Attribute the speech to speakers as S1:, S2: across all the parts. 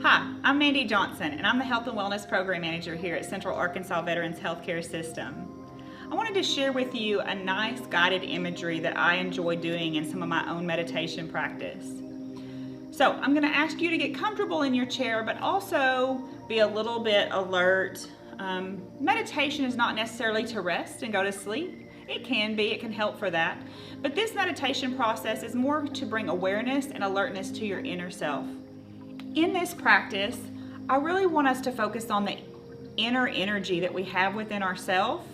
S1: Hi, I'm Mandy Johnson, and I'm the Health and Wellness Program Manager here at Central Arkansas Veterans Healthcare System. I wanted to share with you a nice guided imagery that I enjoy doing in some of my own meditation practice. So I'm going to ask you to get comfortable in your chair, but also be a little bit alert. Meditation is not necessarily to rest and go to sleep. It can be, it can help for that. But this meditation process is more to bring awareness and alertness to your inner self. In this practice, I really want us to focus on the inner energy that we have within ourselves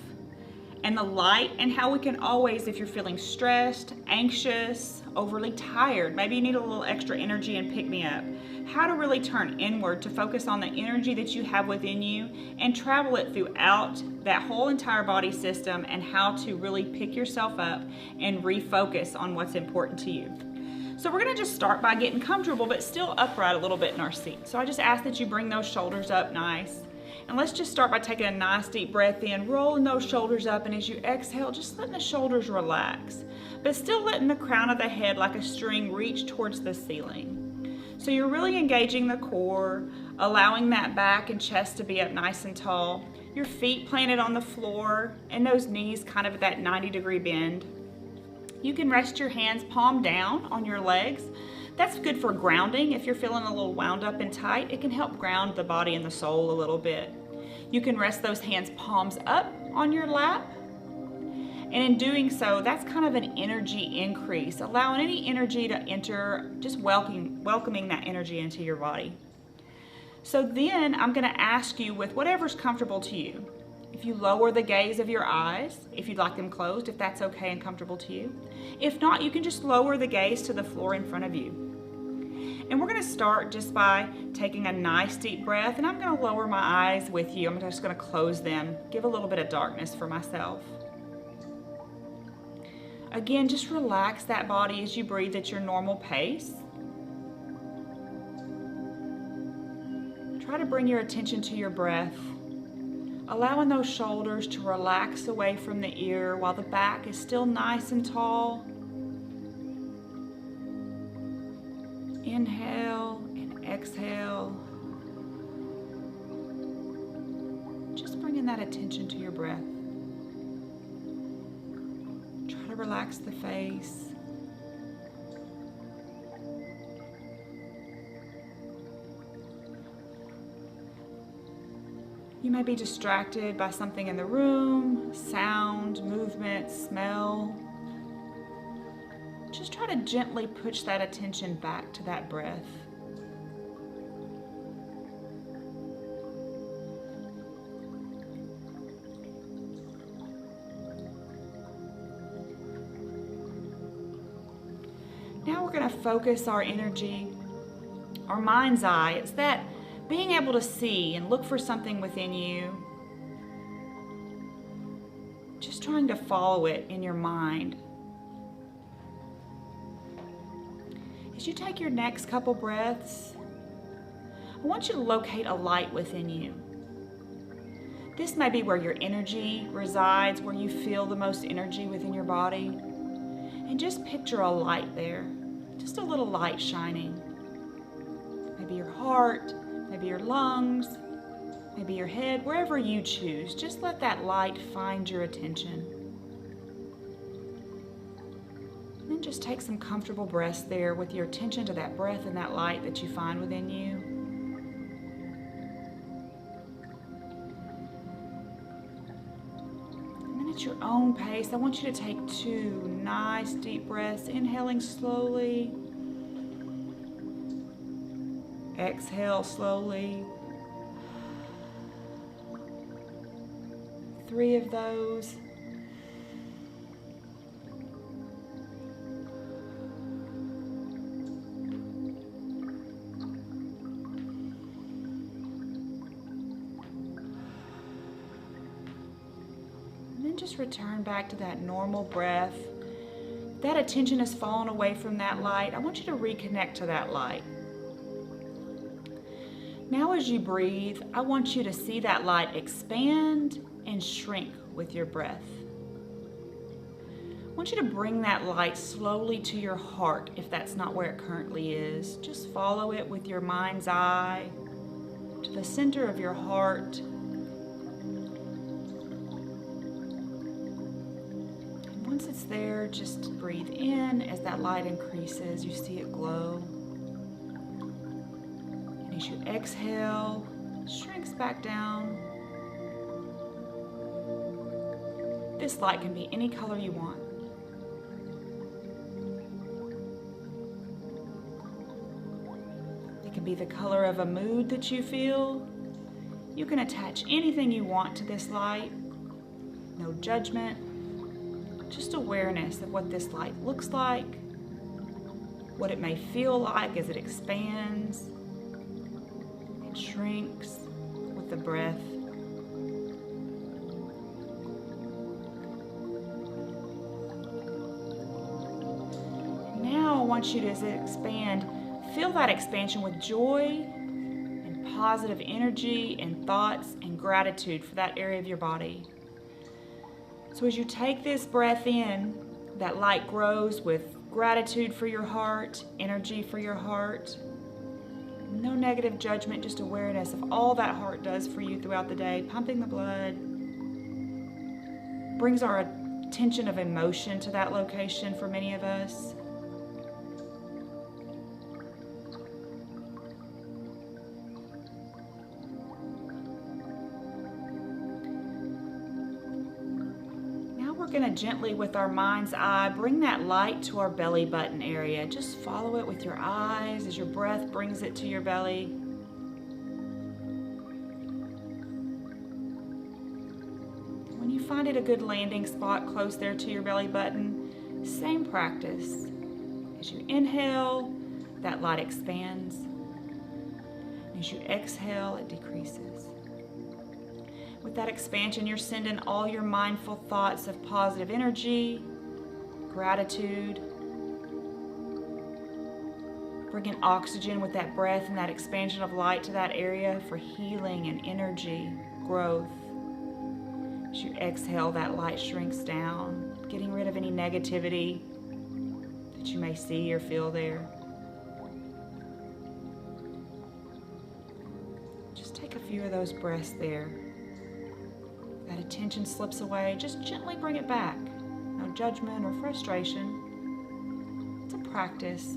S1: and the light, and how we can always, if you're feeling stressed, anxious, overly tired, maybe you need a little extra energy and pick me up, how to really turn inward to focus on the energy that you have within you and travel it throughout that whole entire body system, and how to really pick yourself up and refocus on what's important to you. So we're going to just start by getting comfortable but still upright a little bit in our seat. So I just ask that you bring those shoulders up nice. And let's just start by taking a nice deep breath in, rolling those shoulders up, and as you exhale, just letting the shoulders relax, but still letting the crown of the head like a string reach towards the ceiling. So you're really engaging the core, allowing that back and chest to be up nice and tall, your feet planted on the floor, and those knees kind of at that 90-degree bend. You can rest your hands palm down on your legs. That's good for grounding. If you're feeling a little wound up and tight, it can help ground the body and the soul a little bit. You can rest those hands palms up on your lap. And in doing so, that's kind of an energy increase, allowing any energy to enter, just welcoming that energy into your body. So then I'm going to ask you, with whatever's comfortable to you, if you lower the gaze of your eyes, if you'd like them closed, if that's okay and comfortable to you. If not, you can just lower the gaze to the floor in front of you. And we're going to start just by taking a nice deep breath, and I'm going to lower my eyes with you. I'm just going to close them, give a little bit of darkness for myself. Again, just relax that body as you breathe at your normal pace. Try to bring your attention to your breath, allowing those shoulders to relax away from the ear while the back is still nice and tall. Inhale and exhale. Just bringing that attention to your breath. Try to relax the face. You may be distracted by something in the room, sound, movement, smell. Just try to gently push that attention back to that breath. Now we're going to focus our energy, our mind's eye. It's that being able to see and look for something within you. Just trying to follow it in your mind. As you take your next couple breaths, I want you to locate a light within you. This may be where your energy resides, where you feel the most energy within your body. And just picture a light there, just a little light shining. Maybe your heart, maybe your lungs, maybe your head, wherever you choose. Just let that light find your attention. And then just take some comfortable breaths there with your attention to that breath and that light that you find within you. And then at your own pace, I want you to take 2 nice deep breaths, inhaling slowly. Exhale slowly. 3 of those. And then just return back to that normal breath. If that attention has fallen away from that light, I want you to reconnect to that light. Now as you breathe, I want you to see that light expand and shrink with your breath. want you to bring that light slowly to your heart if that's not where it currently is. Just follow it with your mind's eye to the center of your heart. And once it's there, just breathe in as that light increases. You see it glow. And as you exhale, it shrinks back down. This light can be any color you want. It can be the color of a mood that you feel. You can attach anything you want to this light. No judgment, just awareness of what this light looks like, what it may feel like as it expands and shrinks with the breath. Now I want you to, as it expands, feel that expansion with joy and positive energy and thoughts and gratitude for that area of your body. So as you take this breath in, that light grows with gratitude for your heart, energy for your heart. No negative judgment, just awareness of all that heart does for you throughout the day, pumping the blood. Brings our attention of emotion to that location for many of us. We're going to gently, with our mind's eye, bring that light to our belly button area. Just follow it with your eyes as your breath brings it to your belly. When you find it a good landing spot close there to your belly button, same practice. As you inhale, that light expands. As you exhale, it decreases. With that expansion, you're sending all your mindful thoughts of positive energy, gratitude, bringing oxygen with that breath and that expansion of light to that area for healing and energy, growth. As you exhale, that light shrinks down, getting rid of any negativity that you may see or feel there. Just take a few of those breaths there. That attention slips away, just gently bring it back. No judgment or frustration. It's a practice.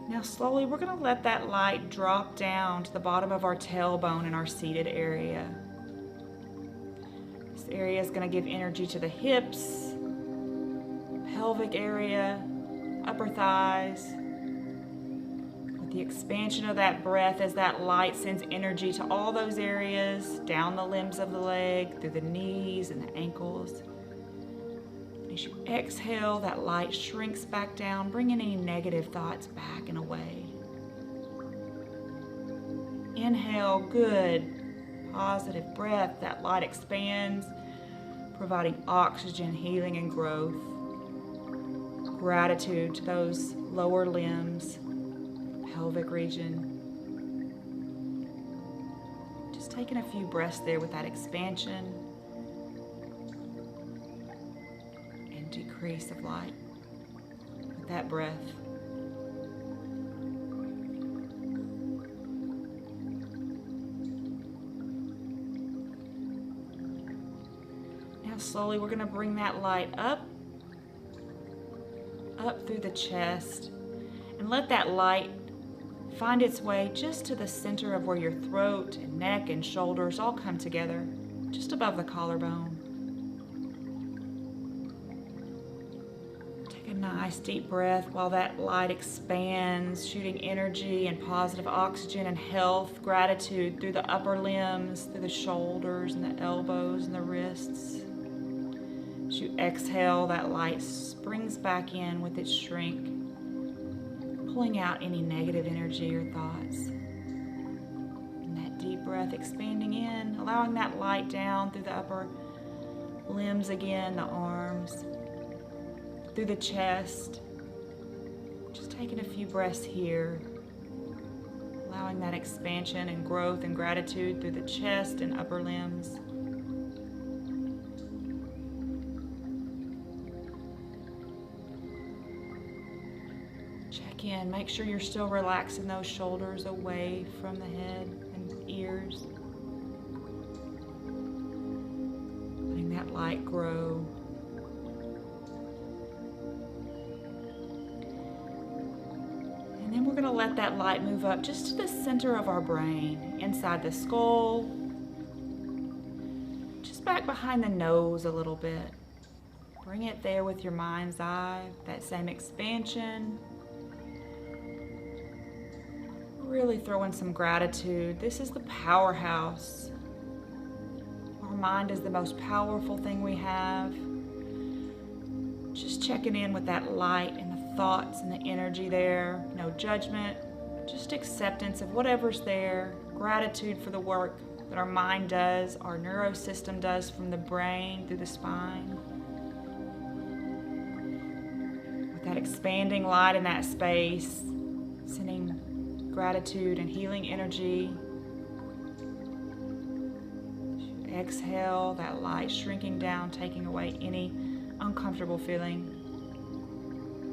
S1: Now slowly we're going to let that light drop down to the bottom of our tailbone in our seated area. This area is going to give energy to the hips, pelvic area, upper thighs. The expansion of that breath as that light sends energy to all those areas, down the limbs of the leg, through the knees and the ankles. As you exhale, that light shrinks back down, bringing any negative thoughts back and away. Inhale, good, positive breath. That light expands, providing oxygen, healing, and growth. Gratitude to those lower limbs, pelvic region. Just taking a few breaths there with that expansion and decrease of light with that breath. Now slowly we're going to bring that light up through the chest and let that light find its way just to the center of where your throat and neck and shoulders all come together, just above the collarbone. Take a nice deep breath while that light expands, shooting energy and positive oxygen and health, gratitude through the upper limbs, through the shoulders and the elbows and the wrists. As you exhale, that light springs back in with its shrink, pulling out any negative energy or thoughts. And that deep breath expanding in, allowing that light down through the upper limbs again, the arms, through the chest. Just taking a few breaths here, allowing that expansion and growth and gratitude through the chest and upper limbs. back in. Make sure you're still relaxing those shoulders away from the head and ears. Letting that light grow. And then we're going to let that light move up just to the center of our brain, inside the skull, just back behind the nose a little bit. Bring it there with your mind's eye, that same expansion. Really throw in some gratitude. This is the powerhouse. Our mind is the most powerful thing we have. Just checking in with that light and the thoughts and the energy there. No judgment, just acceptance of whatever's there. Gratitude for the work that our mind does, our neurosystem does from the brain through the spine. With that expanding light in that space, sending gratitude and healing energy. Exhale, that light shrinking down, taking away any uncomfortable feeling.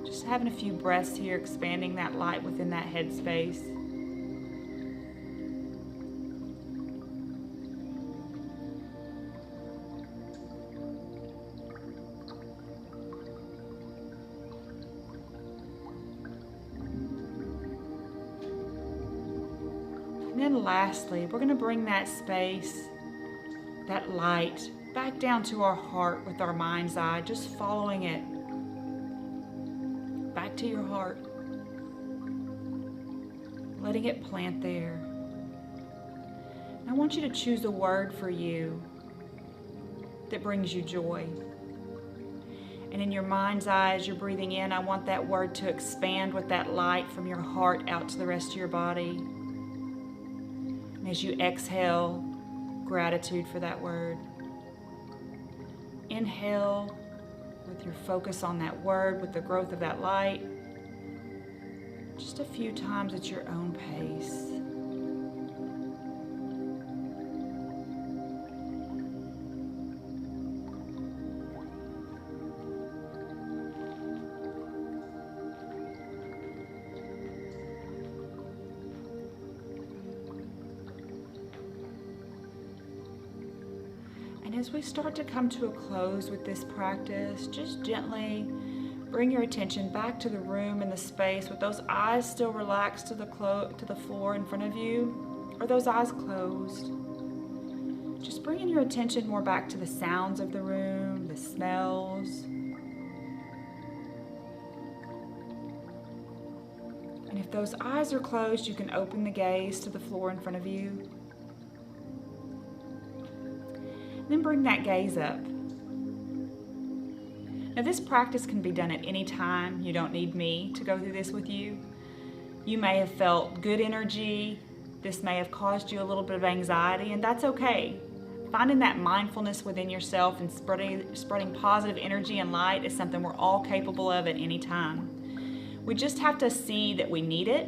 S1: Just having a few breaths here, expanding that light within that head space. And then lastly, we're going to bring that space, that light, back down to our heart with our mind's eye, just following it. Back to your heart. Letting it plant there. I want you to choose a word for you that brings you joy. And in your mind's eye, as you're breathing in, I want that word to expand with that light from your heart out to the rest of your body. And as you exhale, gratitude for that word. Inhale with your focus on that word, with the growth of that light. Just a few times at your own pace. As we start to come to a close with this practice, just gently bring your attention back to the room and the space with those eyes still relaxed to the floor in front of you, or those eyes closed. Just bringing your attention more back to the sounds of the room, the smells. And if those eyes are closed, you can open the gaze to the floor in front of you. Then bring that gaze up. Now this practice can be done at any time. You don't need me to go through this with you. You may have felt good energy. This may have caused you a little bit of anxiety, and that's okay. Finding that mindfulness within yourself and spreading positive energy and light is something we're all capable of at any time. We just have to see that we need it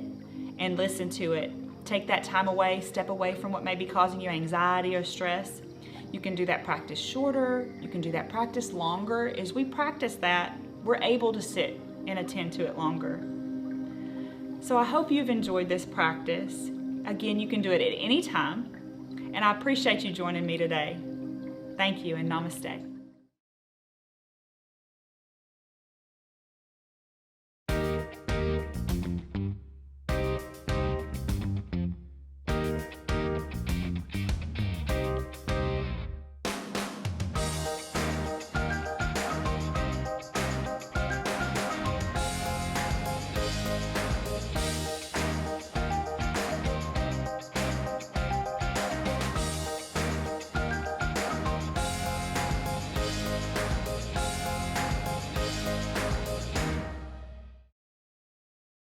S1: and listen to it. Take that time away, step away from what may be causing you anxiety or stress. You can do that practice shorter, you can do that practice longer. As we practice that, we're able to sit and attend to it longer. So I hope you've enjoyed this practice. Again, you can do it at any time, and I appreciate you joining me today. Thank you and namaste.